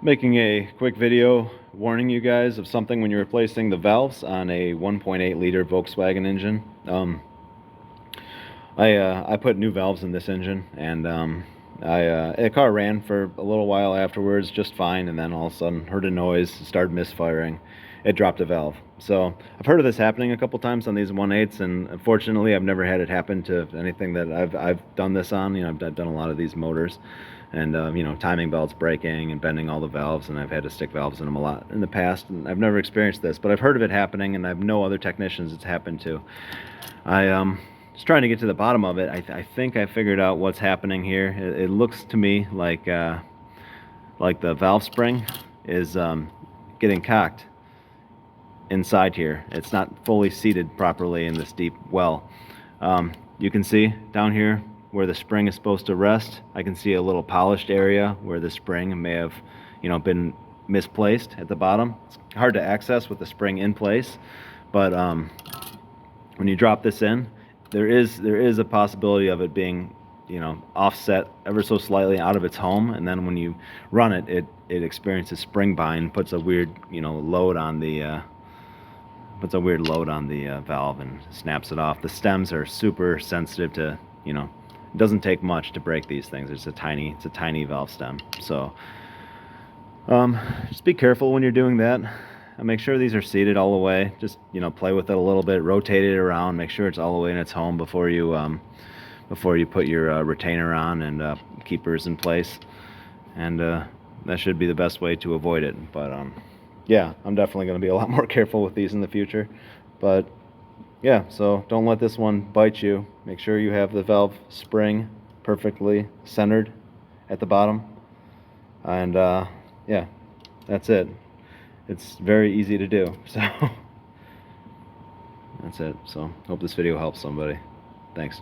Making a quick video warning you guys of something when you're replacing the valves on a 1.8 liter Volkswagen engine. I put new valves in this engine, and the car ran for a little while afterwards just fine, and then all of a sudden heard a noise, started misfiring. It dropped a valve. So I've heard of this happening a couple times on these 1.8s, and unfortunately I've never had it happen to anything that I've done this on. You know, I've done a lot of these motors, and you know, timing belts breaking and bending all the valves, and I've had to stick valves in them a lot in the past, and I've never experienced this, but I've heard of it happening, and I have no other technicians it's happened to. I just trying to get to the bottom of it. I think I figured out what's happening here. It looks to me like the valve spring is getting cocked inside here. It's not fully seated properly in this deep well. You can see down here where the spring is supposed to rest. I can see a little polished area where the spring may have, you know, been misplaced at the bottom. It's hard to access with the spring in place, but when you drop this in, there is a possibility of it being, you know, offset ever so slightly out of its home, and then when you run it, it experiences spring bind, puts a weird, you know, load on the valve and snaps it off. The stems are super sensitive to, you know, it doesn't take much to break these things. It's a tiny valve stem. So just be careful when you're doing that. Make sure these are seated all the way. Just, you know, play with it a little bit, rotate it around, make sure it's all the way in its home before you put your retainer on and keepers in place. And that should be the best way to avoid it. But yeah, I'm definitely going to be a lot more careful with these in the future. But yeah, so don't let this one bite you. Make sure you have the valve spring perfectly centered at the bottom. And yeah, that's it. It's very easy to do, so that's it. So hope this video helps somebody. Thanks.